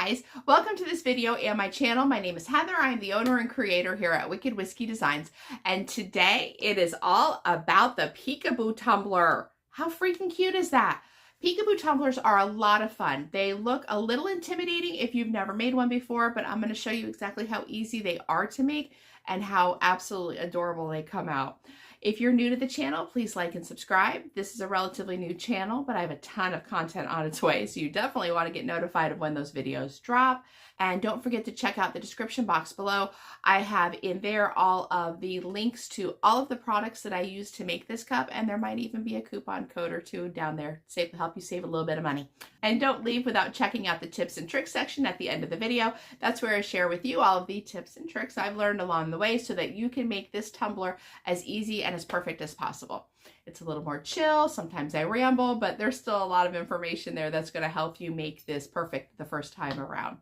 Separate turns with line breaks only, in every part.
guys, welcome to this video and my channel. My name is Heather. I'm the owner and creator here at Wicked Whiskey Designs, and today it is all about the Peekaboo Tumbler. How freaking cute is that? Peekaboo tumblers are a lot of fun. They look a little intimidating if you've never made one before, but I'm going to show you exactly how easy they are to make and how absolutely adorable they come out. If you're new to the channel, please like and subscribe. This is a relatively new channel, but I have a ton of content on its way, so you definitely want to get notified of when those videos drop. And don't forget to check out the description box below. I have in there all of the links to all of the products that I use to make this cup, and there might even be a coupon code or two down there to help you save a little bit of money. And don't leave without checking out the tips and tricks section at the end of the video. That's where I share with you all of the tips and tricks I've learned along the way so that you can make this tumbler as easy and as perfect as possible. It's a little more chill. Sometimes I ramble, but there's still a lot of information there that's going to help you make this perfect the first time around.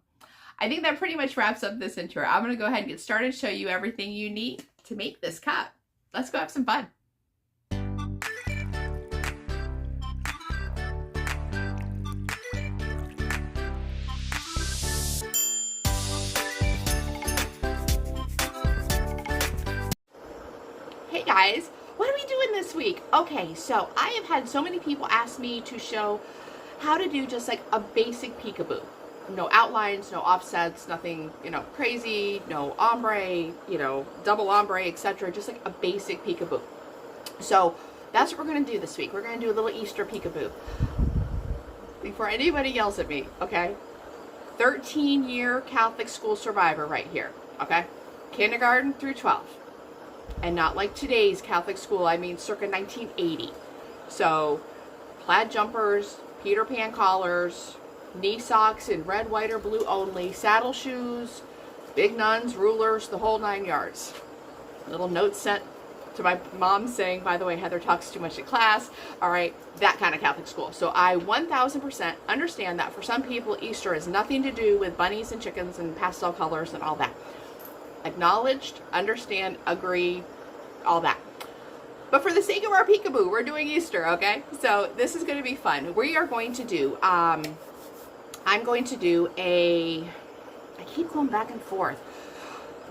I think that pretty much wraps up this intro. I'm going to go ahead and get started, show you everything you need to make this cup. Let's go have some fun. Hey guys, what are we doing this week? Okay, so I have had so many people ask me to show how to do just like a basic peekaboo. No outlines, no offsets, nothing, crazy, no ombre, double ombre, etc. Just like a basic peekaboo. So that's what we're going to do this week. We're going to do a little Easter peekaboo. Before anybody yells at me, okay? 13-year Catholic school survivor right here, okay? Kindergarten through 12. And not like today's Catholic school, I mean circa 1980. So plaid jumpers, Peter Pan collars, knee socks in red, white, or blue only, saddle shoes, big nuns, rulers, the whole 9 yards. Little note sent to my mom saying, by the way, Heather talks too much in class. All right, that kind of Catholic school. So I 1000% understand that for some people, Easter has nothing to do with bunnies and chickens and pastel colors and all that. Acknowledged, understand, agree, all that. But for the sake of our peekaboo, we're doing Easter, okay? So this is going to be fun. We are going to do, I'm going to do I keep going back and forth.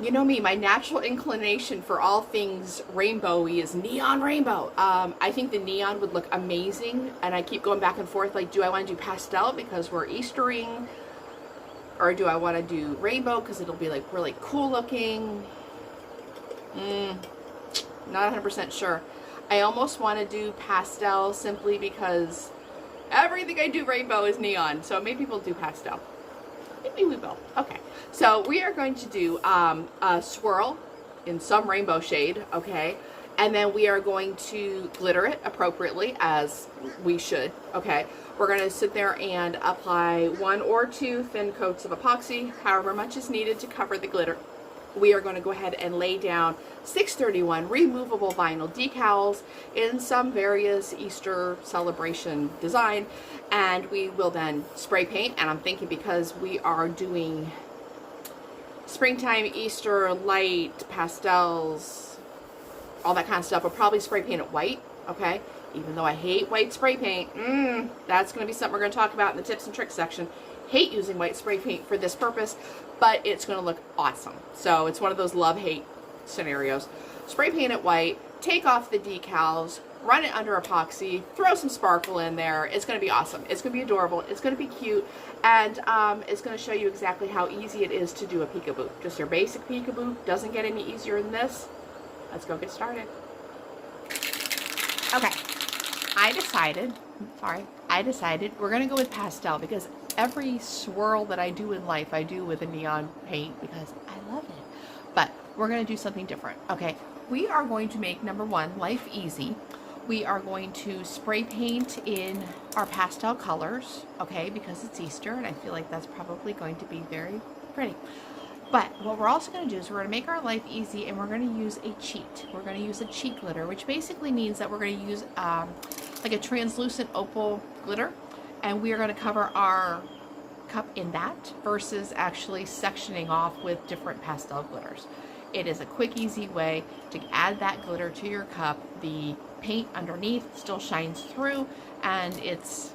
You know me, my natural inclination for all things rainbowy is neon rainbow. I think the neon would look amazing, and I keep going back and forth, like, do I want to do pastel because we're Eastering? Or do I want to do rainbow because it'll be like really cool looking? Not 100% sure. I almost want to do pastel simply because everything I do rainbow is neon. So maybe we'll do pastel. Maybe we will. Okay. So we are going to do a swirl in some rainbow shade. Okay. And then we are going to glitter it appropriately, as we should. Okay. We're going to sit there and apply 1 or 2 thin coats of epoxy, however much is needed to cover the glitter. We are going to go ahead and lay down 631 removable vinyl decals in some various Easter celebration design, and we will then spray paint. And I'm thinking because we are doing springtime, Easter, light, pastels, all that kind of stuff, we'll probably spray paint it white, okay? Even though I hate white spray paint, that's going to be something we're going to talk about in the tips and tricks section. Hate using white spray paint for this purpose, but it's going to look awesome. So it's one of those love-hate scenarios. Spray paint it white, take off the decals, run it under epoxy, throw some sparkle in there. It's going to be awesome. It's going to be adorable. It's going to be cute, and it's going to show you exactly how easy it is to do a peekaboo. Just your basic peekaboo. Doesn't get any easier than this. Let's go get started. Okay. I decided we're going to go with pastel because every swirl that I do in life, I do with a neon paint because I love it. But we're going to do something different. Okay, we are going to make, number one, life easy. We are going to spray paint in our pastel colors, okay, because it's Easter and I feel like that's probably going to be very pretty. But what we're also going to do is we're going to make our life easy, and we're going to use a cheat. We're going to use a cheat glitter, which basically means that we're going to use like a translucent opal glitter, and we are going to cover our cup in that versus actually sectioning off with different pastel glitters. It is a quick, easy way to add that glitter to your cup. The paint underneath still shines through, and it's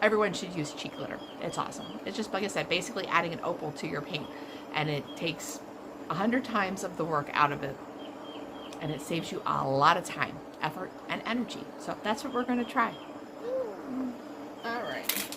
everyone should use cheek glitter. It's awesome. It's just, like I said, basically adding an opal to your paint, and it takes 100 times of the work out of it, and it saves you a lot of time, effort, and energy. So that's what we're going to try. All right.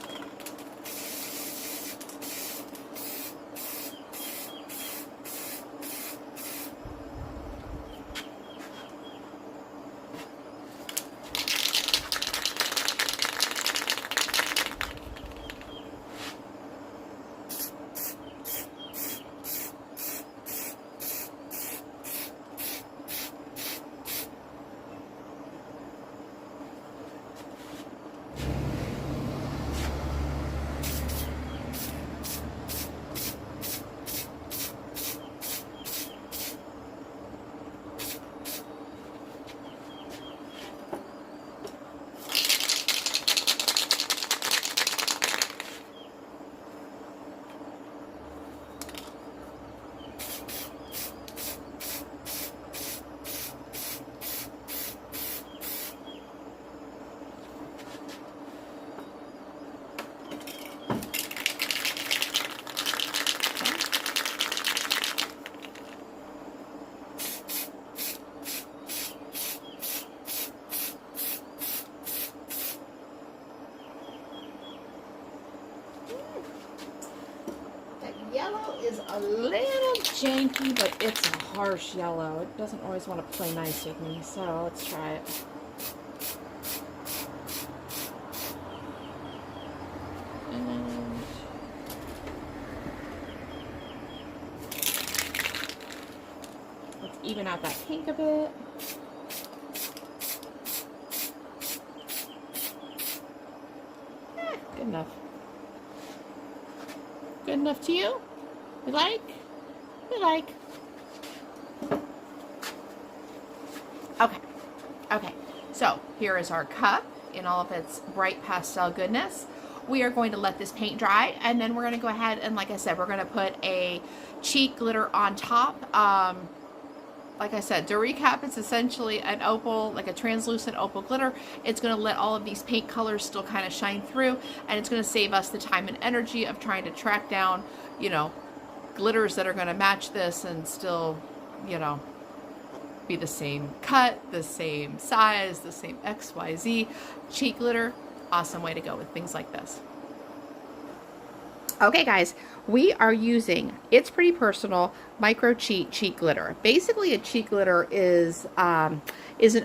Yellow is a little janky, but it's a harsh yellow. It doesn't always want to play nice with me, so let's try it. And let's even out that pink a bit. Good enough. Good enough to you? You like? You like? Okay. Okay. So here is our cup in all of its bright pastel goodness. We are going to let this paint dry, and then we're going to go ahead and, like I said, we're going to put a cheek glitter on top. Like I said, to recap, it's essentially an opal, like a translucent opal glitter. It's going to let all of these paint colors still kind of shine through, and it's going to save us the time and energy of trying to track down, you know, glitters that are going to match this and still, you know, be the same cut, the same size, the same XYZ. Cheek glitter, awesome way to go with things like this. Okay guys, we are using It's Pretty Personal Micro Cheat Cheek Glitter. Basically a cheek glitter is an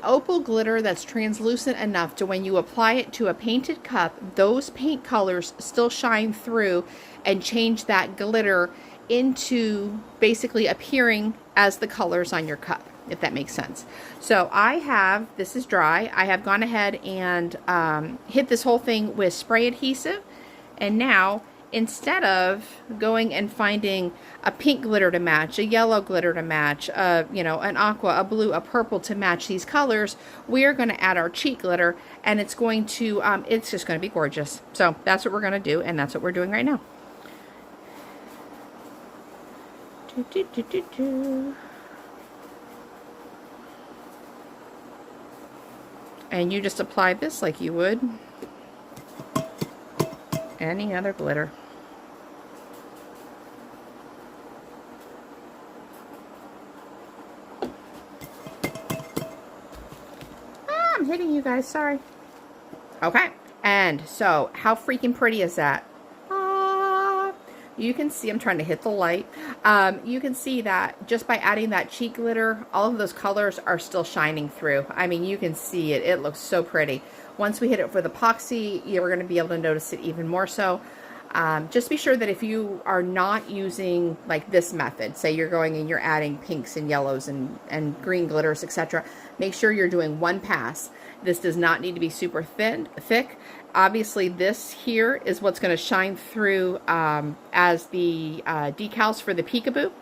opal glitter that's translucent enough to when you apply it to a painted cup, those paint colors still shine through and change that glitter into basically appearing as the colors on your cup, if that makes sense. So I have, this is dry, I have gone ahead and hit this whole thing with spray adhesive, and now instead of going and finding a pink glitter to match, a yellow glitter to match, you know, an aqua, a blue, a purple to match these colors, we are going to add our cheek glitter, and it's going to, it's just going to be gorgeous. So that's what we're going to do, and that's what we're doing right now. And you just apply this like you would any other glitter. I'm hitting you guys, sorry. Okay, and so how freaking pretty is that? You can see, I'm trying to hit the light. You can see that just by adding that cheek glitter, all of those colors are still shining through. I mean, you can see it. It looks so pretty. Once we hit it with epoxy, you're going to be able to notice it even more so. Just be sure that if you are not using like this method, say you're going and you're adding pinks and yellows and green glitters, etc., make sure you're doing one pass. This does not need to be super thick. Obviously, this here is what's going to shine through as the decals for the Peekaboo.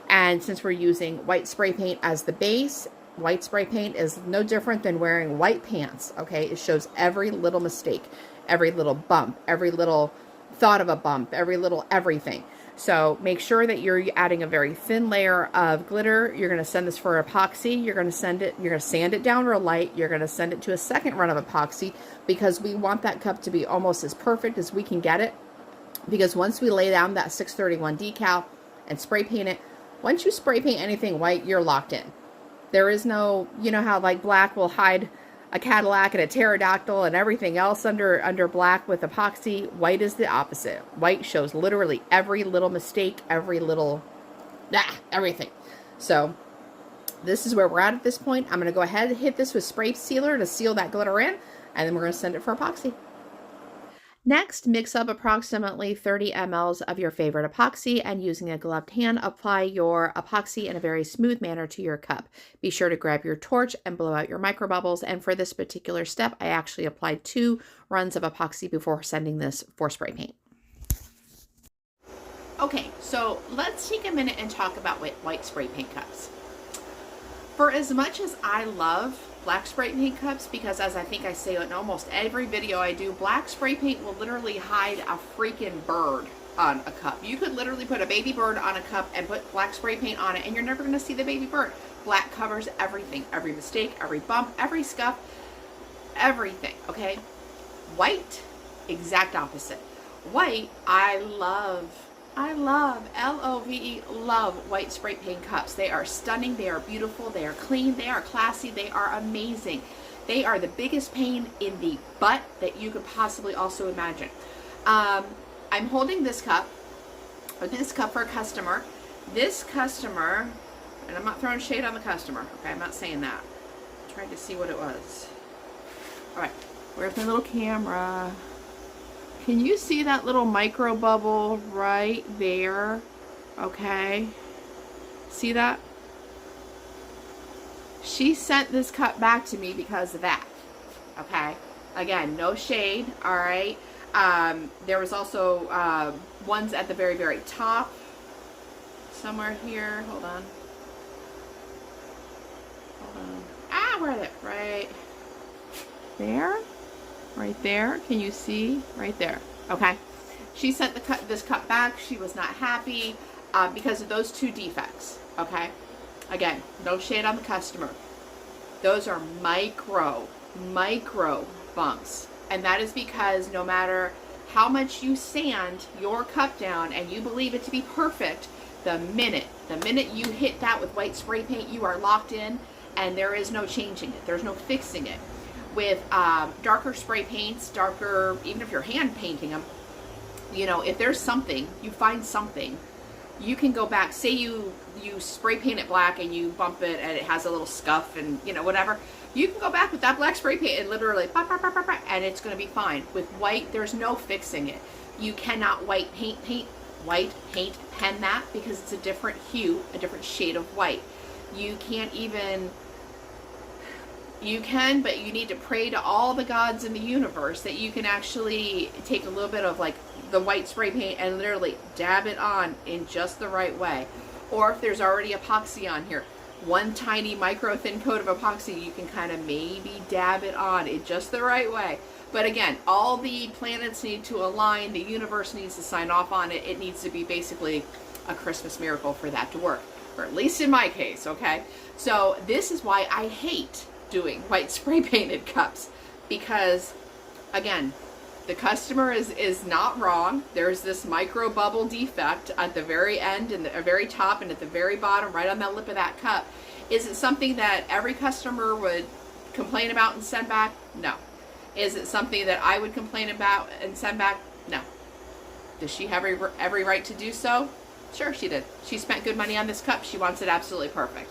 And since we're using white spray paint as the base, white spray paint is no different than wearing white pants, okay? It shows every little mistake, every little bump, every little thought of a bump, every little everything. So make sure that you're adding a very thin layer of glitter. You're going to send this for epoxy. You're going to sand it down real light. You're going to send it to a second run of epoxy because we want that cup to be almost as perfect as we can get it. Because once we lay down that 631 decal and spray paint it, once you spray paint anything white, you're locked in. There is no, you know how like black will hide a Cadillac and a pterodactyl and everything else under black with epoxy. White is the opposite. White shows literally every little mistake, every little, everything. So this is where we're at this point. I'm going to go ahead and hit this with spray sealer to seal that glitter in, and then we're going to send it for epoxy. Next, mix up approximately 30 mLs of your favorite epoxy, and using a gloved hand, apply your epoxy in a very smooth manner to your cup. Be sure to grab your torch and blow out your micro bubbles, and for this particular step, I actually applied 2 runs of epoxy before sending this for spray paint. Okay, so let's take a minute and talk about white spray paint cups. For as much as I love black spray paint cups, because as I think I say in almost every video I do, black spray paint will literally hide a freaking bird on a cup. You could literally put a baby bird on a cup and put black spray paint on it, and you're never going to see the baby bird. Black covers everything, every mistake, every bump, every scuff, everything, okay? White, exact opposite. White, I love, L-O-V-E, love white spray paint cups. They are stunning, they are beautiful, they are clean, they are classy, they are amazing. They are the biggest pain in the butt that you could possibly also imagine. I'm holding this cup for a customer. This customer, and I'm not throwing shade on the customer, okay, I'm not saying that. I'm trying to see what it was. All right, where's my little camera? Can you see that little micro bubble right there? Okay. See that? She sent this cup back to me because of that. Okay. Again, no shade. All right. There was also ones at the very, very top. Somewhere here. Hold on. Where are they? Right there. Right there. Can you see? Right there. Okay. She sent this cup back. She was not happy because of those 2 defects. Okay. Again, no shade on the customer. Those are micro bumps. And that is because no matter how much you sand your cup down and you believe it to be perfect, the minute you hit that with white spray paint, you are locked in and there is no changing it. There's no fixing it. With darker spray paints, even if you're hand painting them, you know, if there's something, you find something, you can go back. Say you spray paint it black and you bump it and it has a little scuff and, you know, whatever. You can go back with that black spray paint and literally pop, and it's going to be fine. With white, there's no fixing it. You cannot white paint pen that because it's a different hue, a different shade of white. You can't even... You can, but you need to pray to all the gods in the universe that you can actually take a little bit of like the white spray paint and literally dab it on in just the right way. Or if there's already epoxy on here, one tiny micro thin coat of epoxy, you can kind of maybe dab it on in just the right way. But again, all the planets need to align, the universe needs to sign off on it. It needs to be basically a Christmas miracle for that to work, or at least in my case, okay? So this is why I hate doing white spray painted cups, because again, the customer is not wrong. There's this micro bubble defect at the very end and the very top and at the very bottom, right on that lip of that cup. Is it something that every customer would complain about and send back? No. Is it something that I would complain about and send back? No. Does she have every right to do so? Sure, she did. She spent good money on this cup. She wants it absolutely perfect.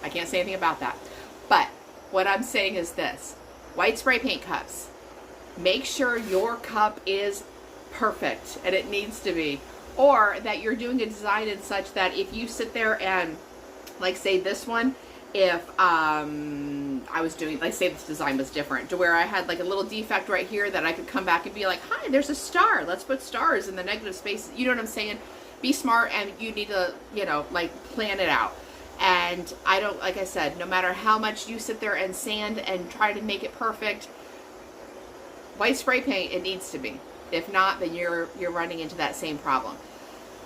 I can't say anything about that. But what I'm saying is this. White spray paint cups. Make sure your cup is perfect, and it needs to be. Or that you're doing a design in such that if you sit there and, like say this one, if I was doing, like say this design was different, to where I had like a little defect right here that I could come back and be like, hi, there's a star. Let's put stars in the negative space. You know what I'm saying? Be smart, and you need to, you know, like plan it out. And I don't, like I said, no matter how much you sit there and sand and try to make it perfect, white spray paint, it needs to be. If not, then you're running into that same problem.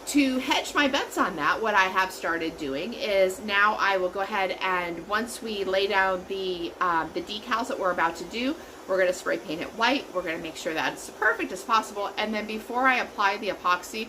To hedge my bets on that, what I have started doing is now I will go ahead and once we lay down the decals that we're about to do, we're going to spray paint it white. We're going to make sure that it's perfect as possible. And then before I apply the epoxy,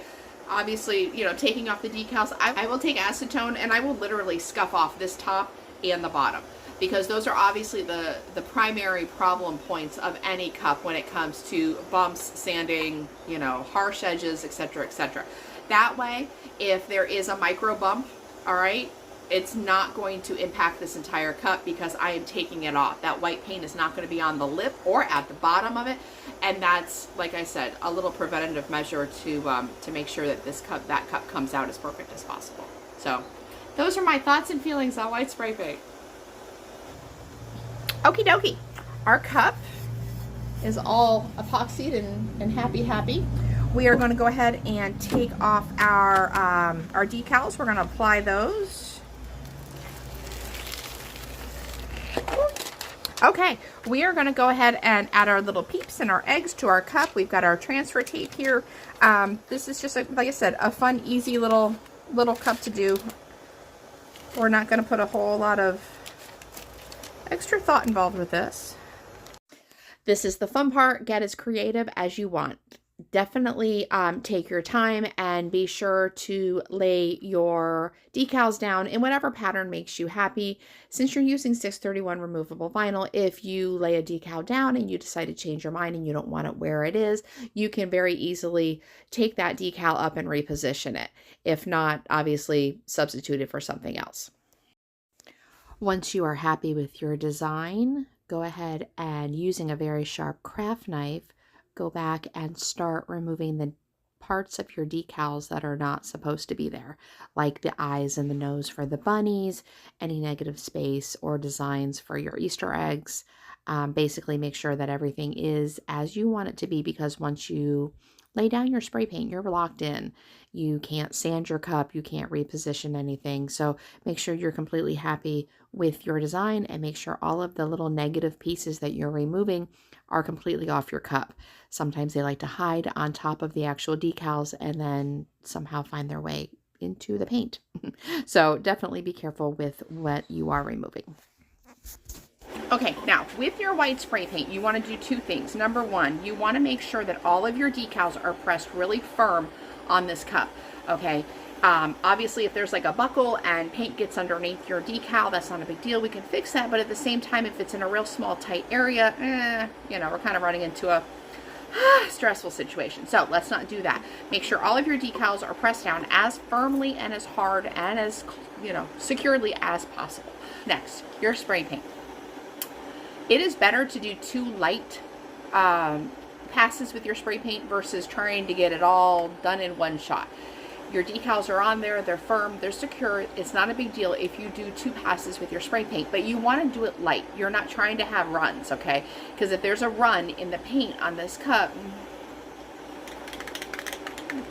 obviously, you know, taking off the decals, I will take acetone and I will literally scuff off this top and the bottom, because those are obviously the primary problem points of any cup when it comes to bumps, sanding, you know, harsh edges, etc., etc. That way, if there is a micro bump, all right, it's not going to impact this entire cup because I am taking it off. That white paint is not going to be on the lip or at the bottom of it, and that's, like I said, a little preventative measure to make sure that that cup comes out as perfect as possible. So, those are my thoughts and feelings on white spray paint. Okie dokie, our cup is all epoxied and happy. We are going to go ahead and take off our decals. We're going to apply those. Okay, we are going to go ahead and add our little peeps and our eggs to our cup. We've got our transfer tape here. This is just, like I said, a fun, easy little cup to do. We're not going to put a whole lot of extra thought involved with this. This is the fun part. Get as creative as you want. Definitely take your time and be sure to lay your decals down in whatever pattern makes you happy. Since you're using 631 removable vinyl, if you lay a decal down and you decide to change your mind and you don't want it where it is, you can very easily take that decal up and reposition it. If not, obviously substitute it for something else. Once you are happy with your design, go ahead and using a very sharp craft knife, go back and start removing the parts of your decals that are not supposed to be there, like the eyes and the nose for the bunnies, any negative space or designs for your Easter eggs. Basically make sure that everything is as you want it to be, because once you lay down your spray paint, you're locked in. You can't sand your cup, you can't reposition anything. So make sure you're completely happy with your design and make sure all of the little negative pieces that you're removing are completely off your cup. Sometimes they like to hide on top of the actual decals and then somehow find their way into the paint. So definitely be careful with what you are removing. Okay, now with your white spray paint, you want to do two things. Number one, you want to make sure that all of your decals are pressed really firm on this cup, okay? Obviously, if there's like a buckle and paint gets underneath your decal, that's not a big deal. We can fix that, but at the same time, if it's in a real small, tight area, you know, we're kind of running into a stressful situation. So let's not do that. Make sure all of your decals are pressed down as firmly and as hard and as, you know, securely as possible. Next, your spray paint. It is better to do two light passes with your spray paint versus trying to get it all done in one shot. Your decals are on there, they're firm, they're secure. It's not a big deal if you do two passes with your spray paint, but you want to do it light. You're not trying to have runs, okay? Because if there's a run in the paint on this cup,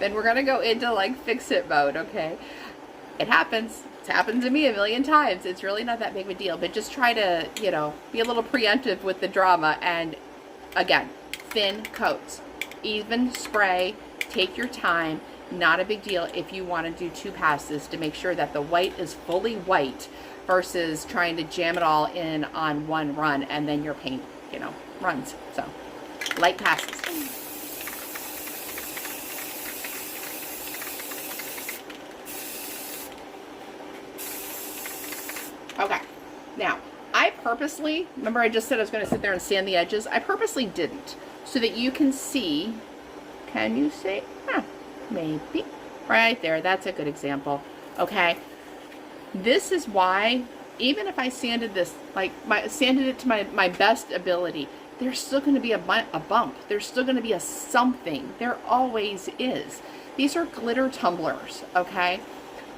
then we're going to go into like fix-it mode, okay? It happens. It's happened to me a million times. It's really not that big of a deal, but just try to, you know, be a little preemptive with the drama. And again, thin coats, even spray, take your time. Not a big deal if you want to do two passes to make sure that the white is fully white versus trying to jam it all in on one run and then your paint, you know, runs. So light passes. Okay, now I purposely, remember I just said I was going to sit there and sand the edges? I purposely didn't, so that you can see, can you see? Maybe, right there, that's a good example, okay? This is why, even if I sanded this, like, sanded it to my best ability, there's still going to be a bump, there's still going to be a something, there always is. These are glitter tumblers, okay?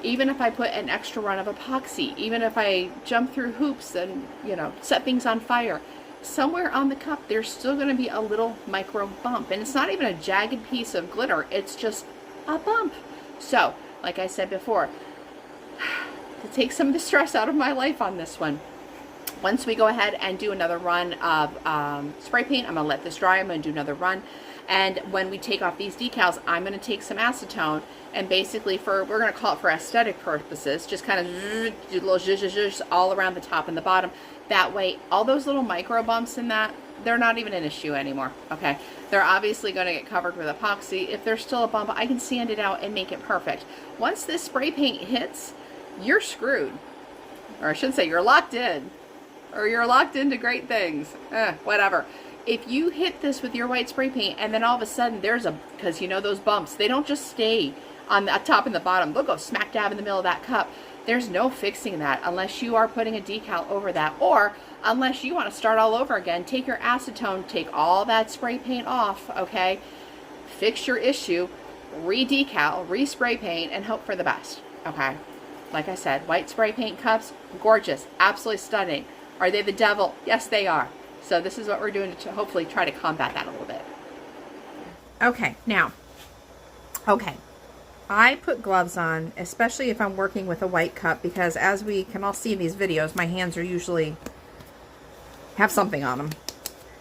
Even if I put an extra run of epoxy, even if I jump through hoops and, you know, set things on fire, somewhere on the cup there's still going to be a little micro bump. And it's not even a jagged piece of glitter, it's just a bump. So, like I said before, to take some of the stress out of my life on this one, once we go ahead and do another run of spray paint, I'm going to let this dry, I'm going to do another run, And when we take off these decals, I'm going to take some acetone and basically we're going to call it for aesthetic purposes, just kind of do little zhuzh all around the top and the bottom. That way, all those little micro bumps in that, they're not even an issue anymore, okay? They're obviously going to get covered with epoxy. If there's still a bump, I can sand it out and make it perfect. Once this spray paint hits, you're screwed. Or I shouldn't say, you're locked in. Or you're locked into great things. Whatever. If you hit this with your white spray paint and then all of a sudden there's because you know those bumps, they don't just stay on the top and the bottom. They'll go smack dab in the middle of that cup. There's no fixing that unless you are putting a decal over that, or unless you want to start all over again. Take your acetone, take all that spray paint off, okay? Fix your issue, re-decal, re-spray paint, and hope for the best, okay? Like I said, white spray paint cups, gorgeous, absolutely stunning. Are they the devil? Yes, they are. So this is what we're doing to hopefully try to combat that a little bit.
Okay, now, I put gloves on, especially if I'm working with a white cup, because as we can all see in these videos, my hands are usually have something on them.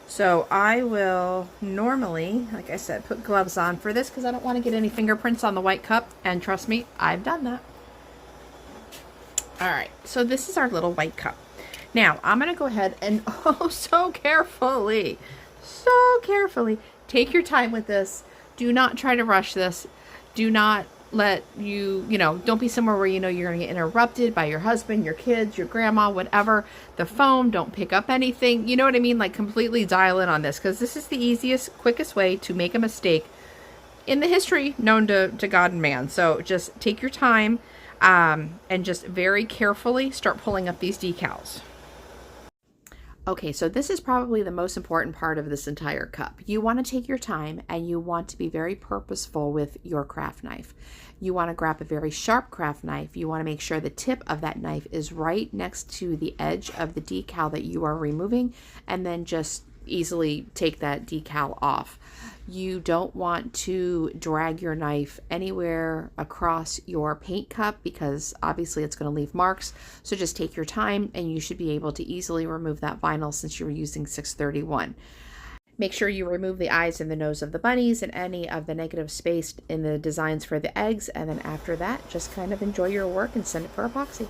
So I will normally, like I said, put gloves on for this because I don't want to get any fingerprints on the white cup, and trust me, I've done that. All right, so this is our little white cup. Now, I'm going to go ahead and, so carefully, take your time with this. Do not try to rush this. Do not let don't be somewhere where you're going to get interrupted by your husband, your kids, your grandma, whatever. The phone, don't pick up anything. You know what I mean? Like, completely dial in on this, because this is the easiest, quickest way to make a mistake in the history known to God and man. So just take your time and just very carefully start pulling up these decals.
Okay, so this is probably the most important part of this entire cup. You want to take your time and you want to be very purposeful with your craft knife. You want to grab a very sharp craft knife. You want to make sure the tip of that knife is right next to the edge of the decal that you are removing, and then just easily take that decal off. You don't want to drag your knife anywhere across your paint cup because obviously it's going to leave marks. So just take your time and you should be able to easily remove that vinyl since you're using 631. Make sure you remove the eyes and the nose of the bunnies and any of the negative space in the designs for the eggs. And then after that, just kind of enjoy your work and send it for epoxy.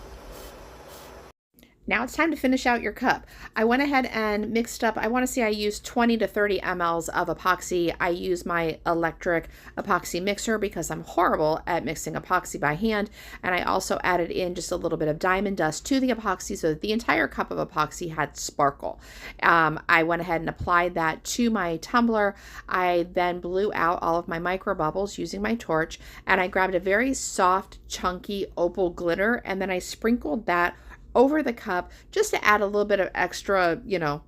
Now it's time to finish out your cup. I went ahead and mixed up, I want to say I used 20 to 30 mLs of epoxy. I use my electric epoxy mixer because I'm horrible at mixing epoxy by hand. And I also added in just a little bit of diamond dust to the epoxy so that the entire cup of epoxy had sparkle. I went ahead and applied that to my tumbler. I then blew out all of my micro bubbles using my torch, and I grabbed a very soft, chunky opal glitter, and then I sprinkled that over the cup just to add a little bit of extra,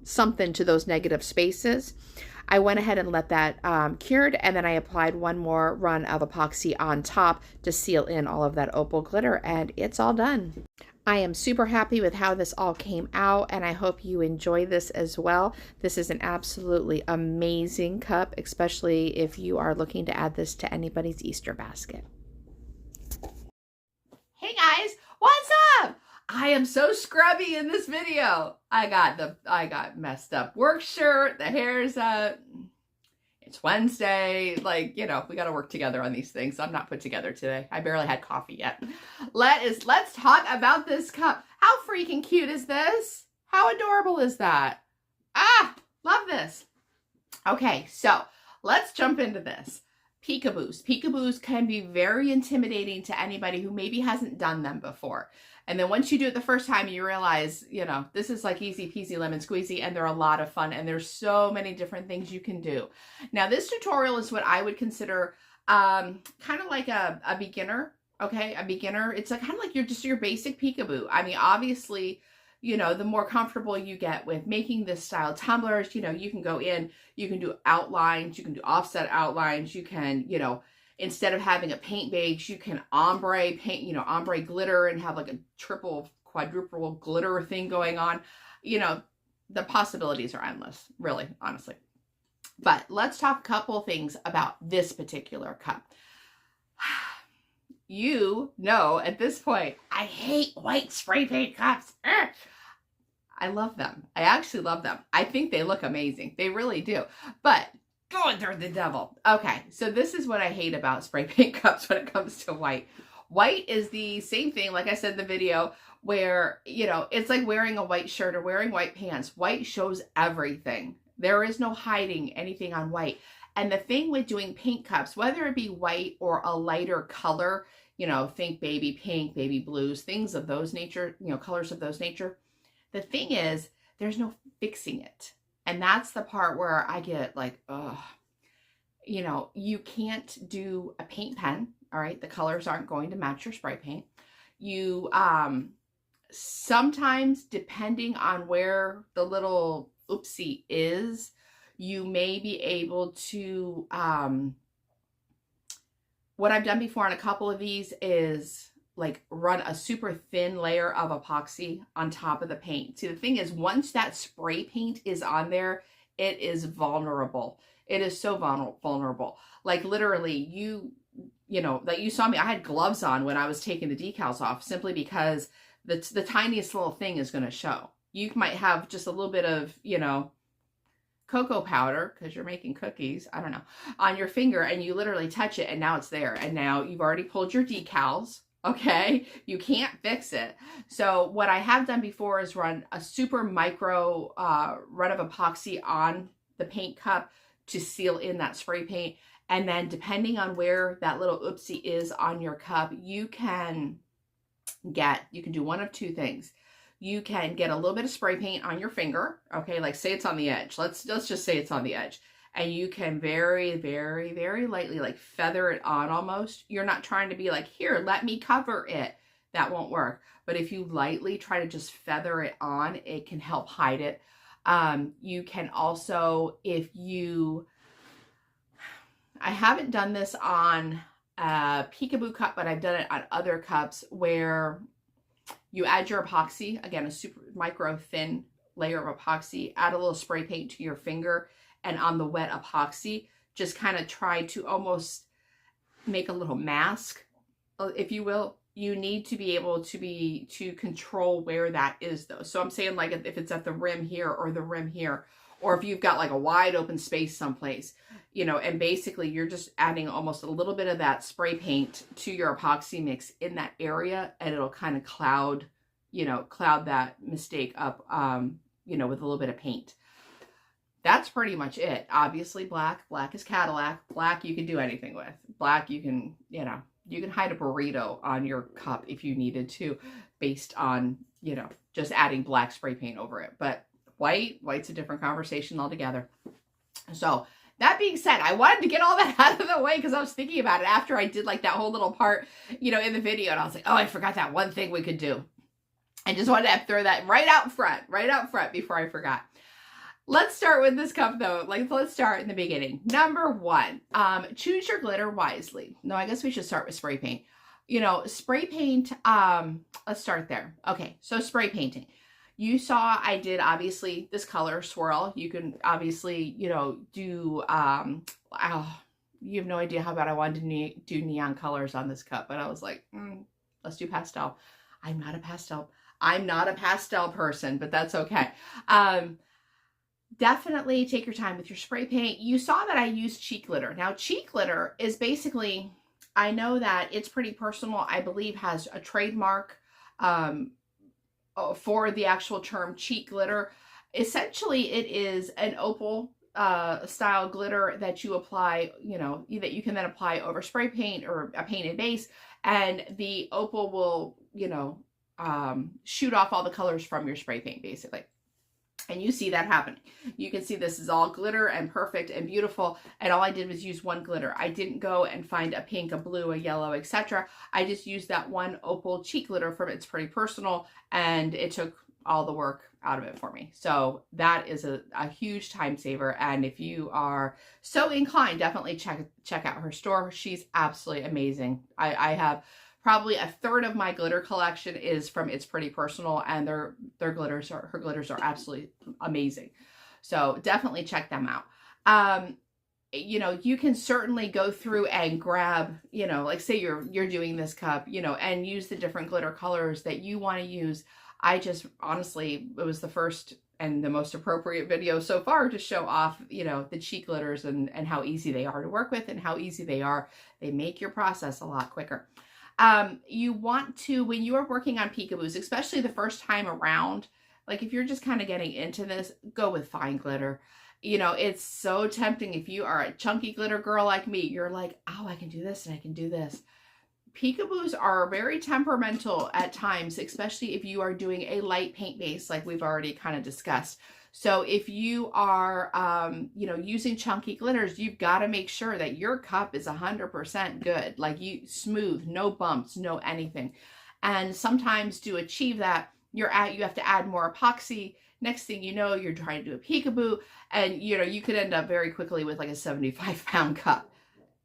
something to those negative spaces. I went ahead and let that cured, and then I applied one more run of epoxy on top to seal in all of that opal glitter, and it's all done. I am super happy with how this all came out, and I hope you enjoy this as well. This is an absolutely amazing cup, especially if you are looking to add this to anybody's Easter basket. Hey guys, what's up? I am so scrubby in this video. I got messed up work shirt, the hair's up. It's Wednesday. We got to work together on these things. I'm not put together today. I barely had coffee yet. Let's talk about this cup. How freaking cute is this? How adorable is that? Love this. Okay, so let's jump into this. Peekaboos. Peekaboos can be very intimidating to anybody who maybe hasn't done them before. And then once you do it the first time, you realize, this is like easy peasy lemon squeezy, and they're a lot of fun, and there's so many different things you can do. Now, this tutorial is what I would consider kind of like a beginner, okay? A beginner. It's kind of like your basic peekaboo. I mean, obviously, the more comfortable you get with making this style tumblers, you can go in, you can do outlines, you can do offset outlines, you can, instead of having a paint base, you can ombre paint, ombre glitter and have like a triple, quadruple glitter thing going on. The possibilities are endless, really, honestly. But let's talk a couple things about this particular cup. At this point, I hate white spray paint cups. I love them. I actually love them. I think they look amazing. They really do. But oh, they're the devil. Okay, so this is what I hate about spray paint cups when it comes to white. White is the same thing, like I said in the video, where, you know, it's like wearing a white shirt or wearing white pants. White shows everything. There is no hiding anything on white. And the thing with doing paint cups, whether it be white or a lighter color, you know, think baby pink, baby blues, things of those nature, you know, colors of those nature. The thing is, there's no fixing it. And that's the part where I get like, ugh. You know, you can't do a paint pen, all right? The colors aren't going to match your spray paint. You, sometimes depending on where the little oopsie is, you may be able to, what I've done before on a couple of these is like run a super thin layer of epoxy on top of the paint. See, the thing is, once that spray paint is on there, it is vulnerable. It is so vulnerable. Like literally, you know, like you saw me, I had gloves on when I was taking the decals off simply because the tiniest little thing is going to show. You might have just a little bit of, you know, cocoa powder because you're making cookies, I don't know, on your finger, and you literally touch it and now it's there. And now you've already pulled your decals. Okay, you can't fix it. So what I have done before is run a super micro run of epoxy on the paint cup to seal in that spray paint. And then depending on where that little oopsie is on your cup, you can do one of two things. You can get a little bit of spray paint on your finger. Okay, like say it's on the edge. Let's just say it's on the edge. And you can very, very, very lightly like feather it on almost. You're not trying to be like, here, let me cover it. That won't work. But if you lightly try to just feather it on, it can help hide it. You can also, I haven't done this on a Peekaboo cup, but I've done it on other cups where you add your epoxy, again, a super micro thin layer of epoxy, add a little spray paint to your finger, and on the wet epoxy, just kind of try to almost make a little mask, if you will. You need to be able to control where that is though. So I'm saying like if it's at the rim here or the rim here, or if you've got like a wide open space someplace, you know, and basically you're just adding almost a little bit of that spray paint to your epoxy mix in that area, and it'll kind of cloud that mistake up, you know, with a little bit of paint. That's pretty much it. Obviously black is Cadillac. Black you can do anything with. Black you can, you know, you can hide a burrito on your cup if you needed to, based on, you know, just adding black spray paint over it. But white's a different conversation altogether. So that being said, I wanted to get all that out of the way because I was thinking about it after I did like that whole little part, you know, in the video. And I was like, oh, I forgot that one thing we could do. I just wanted to throw that right out front before I forgot. Let's start with this cup though. Like, let's start in the beginning. Number one, choose your glitter wisely. No, I guess we should start with spray paint. You know, spray paint, let's start there. Okay, so spray painting. You saw I did obviously this color, swirl. You can obviously, you know, do, you have no idea how bad I wanted to do neon colors on this cup, but I was like, let's do pastel. I'm not a pastel person, but that's okay. Definitely take your time with your spray paint. You saw that I used cheek glitter. Now, cheek glitter is basically, I know that it's pretty personal. I believe has a trademark for the actual term cheek glitter. Essentially, it is an opal style glitter that you apply, you know, that you can then apply over spray paint or a painted base, and the opal will, you know, shoot off all the colors from your spray paint, basically. And you see that happening. You can see this is all glitter and perfect and beautiful. And all I did was use one glitter. I didn't go and find a pink, a blue, a yellow, etc. I just used that one opal cheek glitter from It's Pretty Personal, and it took all the work out of it for me. So that is a huge time saver. And if you are so inclined, definitely check out her store. She's absolutely amazing. I have probably a third of my glitter collection is from It's Pretty Personal, and her glitters are absolutely amazing. So definitely check them out. You know, you can certainly go through and grab, you know, like say you're doing this cup, you know, and use the different glitter colors that you want to use. I just honestly, it was the first
and the most appropriate video so far to show off, you know, the cheek glitters and how easy they are to work with and how easy they are. They make your process a lot quicker. You want to, when you are working on peekaboos, especially the first time around, like if you're just kind of getting into this, go with fine glitter. You know, it's so tempting. If you are a chunky glitter girl like me, you're like, oh, I can do this and I can do this. Peekaboos are very temperamental at times, especially if you are doing a light paint base like we've already kind of discussed. So if you are, you know, using chunky glitters, you've got to make sure that your cup is 100% good, like you smooth, no bumps, no anything. And sometimes to achieve that, you have to add more epoxy. Next thing you know, you're trying to do a peekaboo, and you know, you could end up very quickly with like a 75-pound cup.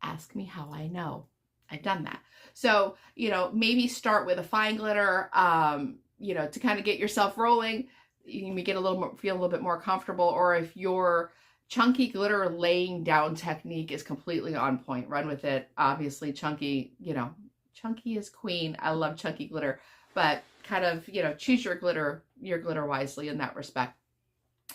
Ask me how I know. I've done that. So, you know, maybe start with a fine glitter, you know, to kind of get yourself rolling. You may get feel a little bit more comfortable. Or if your chunky glitter laying down technique is completely on point, run with it. Obviously, chunky, you know, chunky is queen. I love chunky glitter, but kind of, you know, choose your glitter wisely in that respect.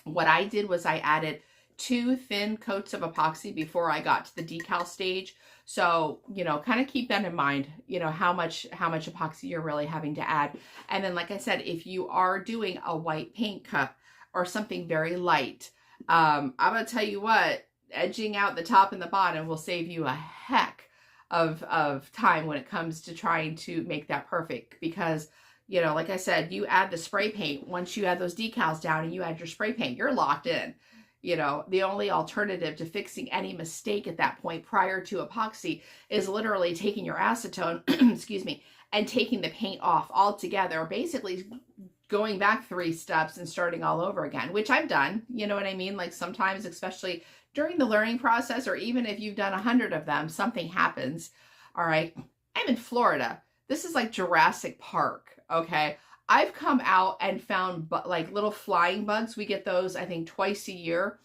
What I did was I added 2 thin coats of epoxy before I got to the decal stage. So, you know, kind of keep that in mind, you know, how much epoxy you're really having to add. And then, like I said, if you are doing a white paint cup or something very light, I'm going to tell you what, edging out the top and the bottom will save you a heck of time when it comes to trying to make that perfect. Because, you know, like I said, you add the spray paint, once you add those decals down and you add your spray paint, you're locked in. You know, the only alternative to fixing any mistake at that point prior to epoxy is literally taking your acetone, excuse me, and taking the paint off altogether, basically going back 3 steps and starting all over again, which I've done. You know what I mean? Like sometimes, especially during the learning process, or even if you've done 100 of them, something happens. All right. I'm in Florida. This is like Jurassic Park. Okay. I've come out and found like little flying bugs. We get those, I think, twice a year,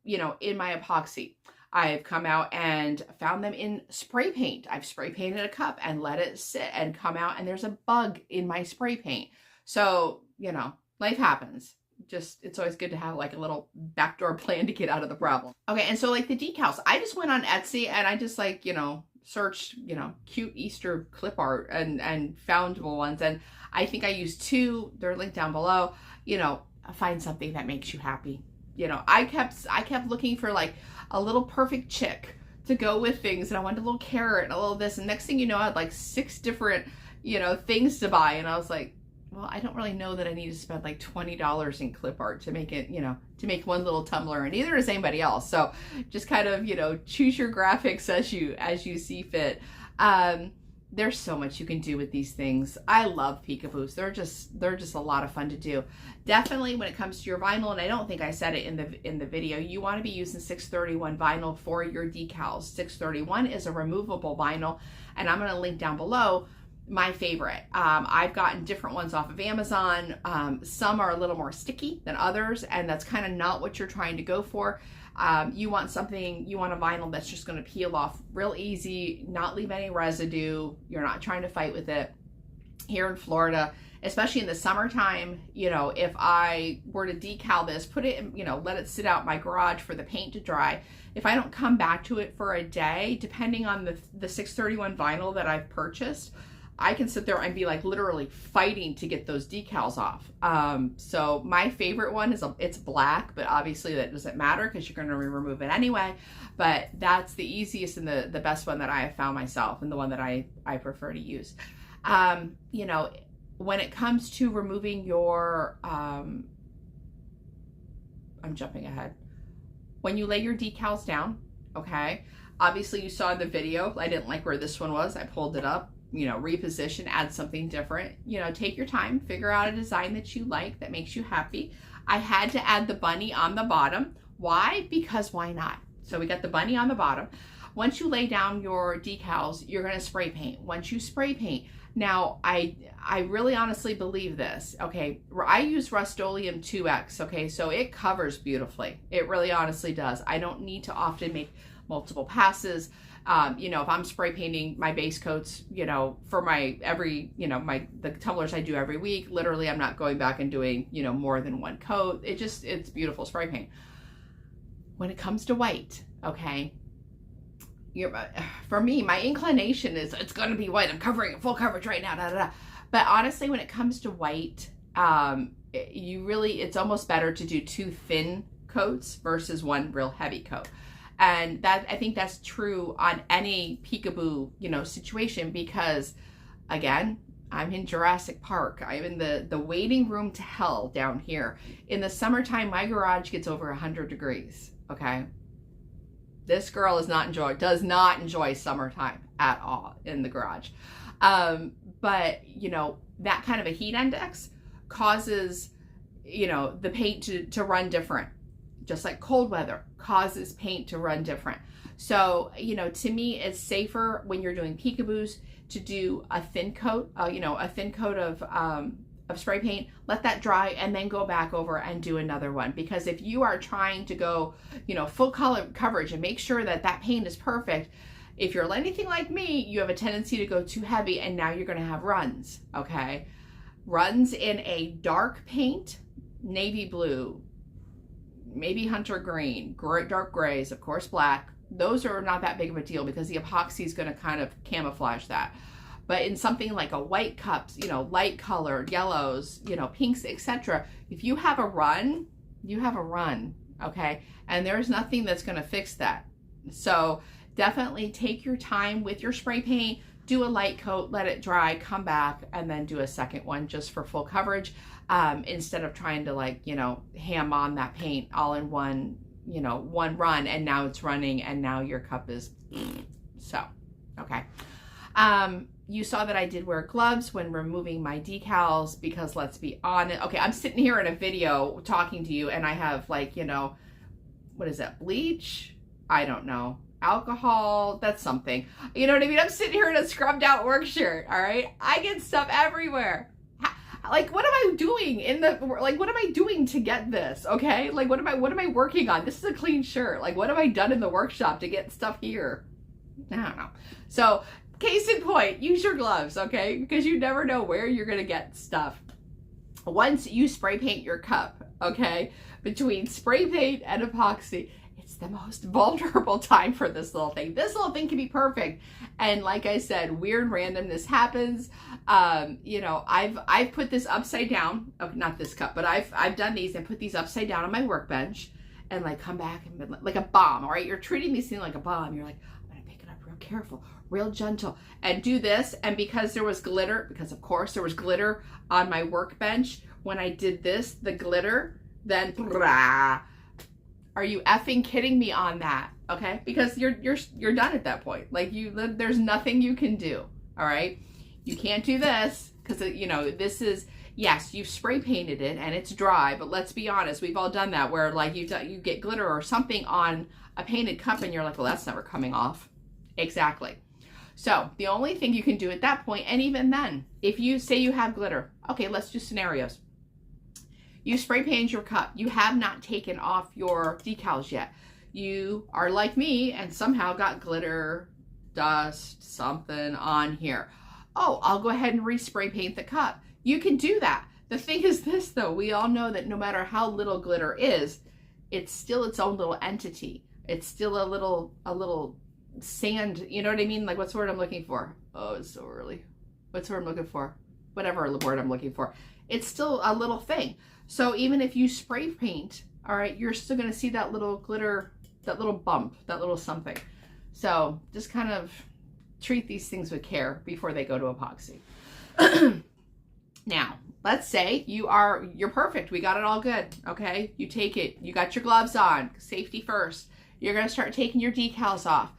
you know, in my epoxy. I've come out and found them in spray paint. I've spray painted a cup and let it sit and come out, and there's a bug in my spray paint. So, you know, life happens. Just, it's always good to have like a little backdoor plan to get out of the problem. Okay, and so like the decals, I just went on Etsy and I just like, you know, searched, you know, cute Easter clip art and found ones. And I think I used 2, they're linked down below. You know, find something that makes you happy. You know, I kept looking for like a little perfect chick to go with things, and I wanted a little carrot and a little this, and next thing you know, I had like 6 different, you know, things to buy, and I was like, well, I don't really know that I need to spend like $20 in clip art to make it, you know, to make one little tumbler, and neither does anybody else. So just kind of, you know, choose your graphics as you see fit. There's so much you can do with these things. I love peekaboos. They're just a lot of fun to do. Definitely when it comes to your vinyl, and I don't think I said it in the video, you want to be using 631 vinyl for your decals. 631 is a removable vinyl, and I'm going to link down below my favorite. I've gotten different ones off of Amazon. Some are a little more sticky than others, and that's kind of not what you're trying to go for. You want a vinyl that's just going to peel off real easy, not leave any residue. You're not trying to fight with it. Here in Florida, especially in the summertime, you know, if I were to decal this, put it in, you know, let it sit out in my garage for the paint to dry. If I don't come back to it for a day, depending on the 631 vinyl that I've purchased, I can sit there and be like literally fighting to get those decals off. So my favorite one is it's black, but obviously that doesn't matter because you're going to remove it anyway. But that's the easiest and the best one that I have found myself, and the one that I prefer to use. You know, when it comes to removing your, I'm jumping ahead. When you lay your decals down, okay, obviously you saw in the video, I didn't like where this one was. I pulled it up. You know, reposition, add something different. You know, take your time, figure out a design that you like, that makes you happy. I had to add the bunny on the bottom. Why? Because why not? So we got the bunny on the bottom. Once you lay down your decals, you're going to spray paint. Once you spray paint, now I really honestly believe this, okay? I use Rust-Oleum 2X, okay? So it covers beautifully. It really honestly does. I don't need to often make
multiple passes. You know, if I'm spray painting my base coats, you know, for my the tumblers I do every week, literally I'm not going back and doing, you know, more than one coat. It's beautiful spray paint. When it comes to white, okay, for me, my inclination is it's going to be white. I'm covering it full coverage right now. Da, da, da. But honestly, when it comes to white, it's almost better to do 2 thin coats versus 1 real heavy coat. And I think that's true on any peekaboo, you know, situation, because again, I'm in Jurassic Park. I'm in the waiting room to hell down here. In the summertime, my garage gets over 100 degrees. Okay. This girl does not enjoy summertime at all in the garage. But you know, that kind of a heat index causes, you know, the paint to run different. Just like cold weather causes paint to run different. So, you know, to me, it's safer when you're doing peekaboos to do a thin coat, you know, a thin coat of spray paint, let that dry, and then go back over and do another one. Because if you are trying to go, you know, full color coverage and make sure that that paint is perfect, if you're anything like me, you have a tendency to go too heavy, and now you're going to have runs, okay? Runs in a dark paint, navy blue, maybe hunter green, dark grays, of course black. Those are not that big of a deal because the epoxy is going to kind of camouflage that. But in something like a white cups, you know, light colored yellows, you know, pinks, etc., if you have a run, you have a run, okay? And there's nothing that's going to fix that. So definitely take your time with your spray paint, do a light coat, let it dry, come back, and then do a second one just for full coverage, instead of trying to, like, you know, ham on that paint all in one, you know, one run, and now it's running and now your cup is so, okay. You saw that I did wear gloves when removing my decals, because let's be honest, okay, I'm sitting here in a video talking to you and I have, like, you know, what is that, bleach? I don't know. Alcohol, that's something. You know what I mean? I'm sitting here in a scrubbed out work shirt, all right? I get stuff everywhere. Like, what am I doing what am I doing to get this, okay? Like, what am I working on? This is a clean shirt. Like, what have I done in the workshop to get stuff here? I don't know. So, case in point, use your gloves, okay? Because you never know where you're going to get stuff. Once you spray paint your cup, okay, between spray paint and epoxy, it's the most vulnerable time for this little thing. This little thing can be perfect. And like I said, weird randomness happens. You know, I've put this upside down, not this cup, but I've done these and put these upside down on my workbench and, like, come back and been like a bomb, all right? You're treating these things like a bomb. You're like, I'm going to pick it up real careful, real gentle, and do this. And because there was glitter, because of course there was glitter on my workbench, when I did this, the glitter, then are you effing kidding me on that? Okay, because you're done at that point. Like, there's nothing you can do. All right, you can't do this because, you know, this is, yes, you've spray painted it and it's dry, but let's be honest, we've all done that where, like, you get glitter or something on a painted cup and you're like, well, that's never coming off. Exactly. So the only thing you can do at that point, and even then, if you say you have glitter, okay, let's do scenarios. You spray painted your cup. You have not taken off your decals yet. You are like me and somehow got glitter, dust, something on here. Oh, I'll go ahead and respray paint the cup. You can do that. The thing is this, though, we all know that no matter how little glitter is, it's still its own little entity. It's still a little sand, you know what I mean? Like, what's the word I'm looking for? Oh, it's so early. What's the word I'm looking for? Whatever word I'm looking for. It's still a little thing. So even if you spray paint, all right, you're still going to see that little glitter, that little bump, that little something. So just kind of treat these things with care before they go to epoxy. Now, let's say you're perfect. We got it all good. Okay. You take it, you got your gloves on, safety first. You're going to start taking your decals off.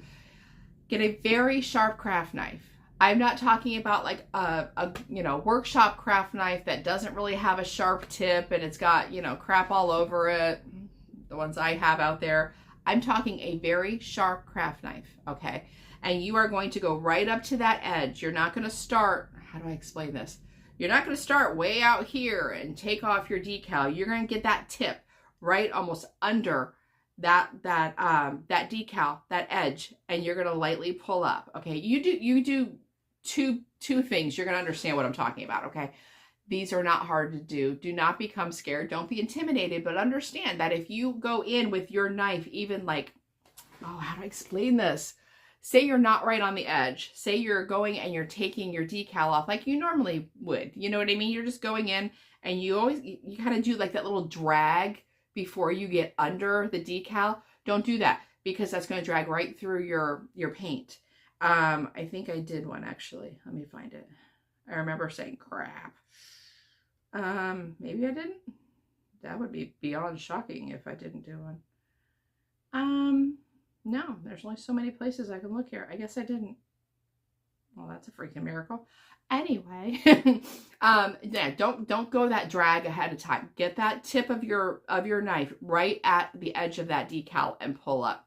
Get a very sharp craft knife. I'm not talking about like a workshop craft knife that doesn't really have a sharp tip and it's got, you know, crap all over it. The ones I have out there. I'm talking a very sharp craft knife, okay? And you are going to go right up to that edge. You're not going to start, how do I explain this? You're not going to start way out here and take off your decal. You're going to get that tip right almost under that decal, that edge, and you're going to lightly pull up. Okay. You do two things. You're going to understand what I'm talking about. Okay. These are not hard to do. Do not become scared. Don't be intimidated, but understand that if you go in with your knife, even like, oh, how do I explain this? Say you're not right on the edge. Say you're going and you're taking your decal off like you normally would. You know what I mean? You're just going in and you kind of do like that little drag before you get under the decal. Don't do that because that's going to drag right through your paint. I think I did one actually. Let me find it. I remember saying crap. Maybe I didn't. That would be beyond shocking if I didn't do one. No, there's only so many places I can look here. I guess I didn't. Well, that's a freaking miracle. Anyway, yeah, don't go that drag ahead of time. Get that tip of your knife right at the edge of that decal and pull up.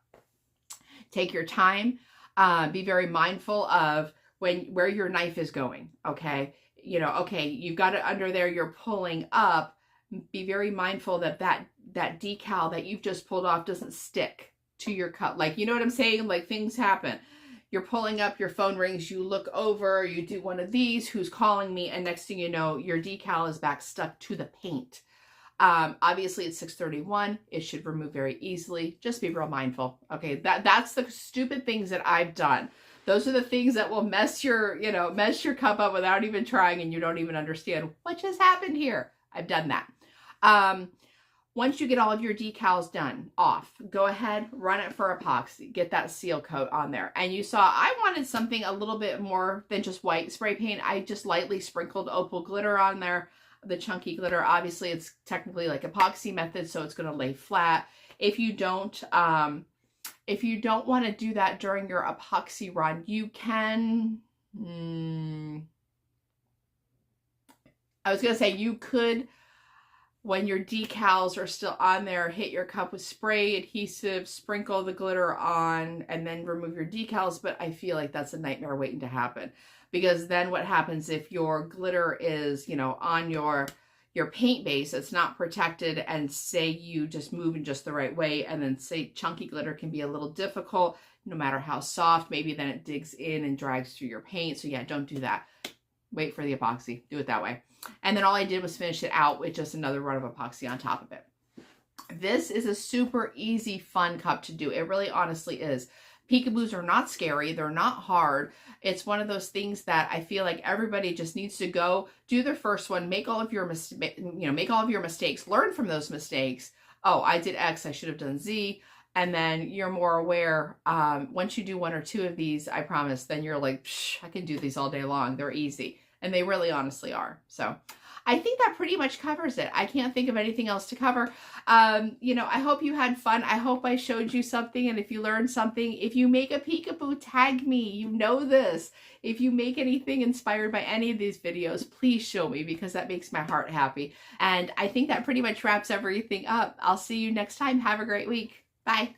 Take your time. Be very mindful of where your knife is going. Okay, you know, okay, you've got it under there. You're pulling up. Be very mindful that that decal that you've just pulled off doesn't stick to your cut. Like, you know what I'm saying? Like, things happen. You're pulling up, your phone rings, you look over, you do one of these, who's calling me, and next thing you know, your decal is back stuck to the paint. Obviously it's 631. It should remove very easily. Just be real mindful. Okay, that's the stupid things that I've done. Those are the things that will mess your cup up without even trying, and you don't even understand what just happened here. I've done that. Once you get all of your decals done off, go ahead, run it for epoxy, get that seal coat on there. And you saw I wanted something a little bit more than just white spray paint. I just lightly sprinkled opal glitter on there, the chunky glitter. Obviously it's technically like epoxy method, so it's going to lay flat. If you don't want to do that during your epoxy run, you can, I was going to say you could, when your decals are still on there, hit your cup with spray adhesive, sprinkle the glitter on, and then remove your decals. But I feel like that's a nightmare waiting to happen, because then what happens if your glitter is, you know, on your paint base, it's not protected, and say you just move in just the right way, and then say chunky glitter can be a little difficult, no matter how soft, maybe then it digs in and drags through your paint. So yeah, don't do that. Wait for the epoxy. Do it that way. And then all I did was finish it out with just another run of epoxy on top of it. This is a super easy, fun cup to do. It really honestly is. Peekaboos are not scary. They're not hard. It's one of those things that I feel like everybody just needs to go do their first one, make all of your mistakes, learn from those mistakes. Oh, I did X, I should have done Z. And then you're more aware. Once you do one or two of these, I promise, then you're like, psh, I can do these all day long. They're easy. And they really honestly are. So I think that pretty much covers it. I can't think of anything else to cover. You know, I hope you had fun. I hope I showed you something. And if you learned something, if you make a peekaboo, tag me. You know this. If you make anything inspired by any of these videos, please show me, because that makes my heart happy. And I think that pretty much wraps everything up. I'll see you next time. Have a great week. Bye.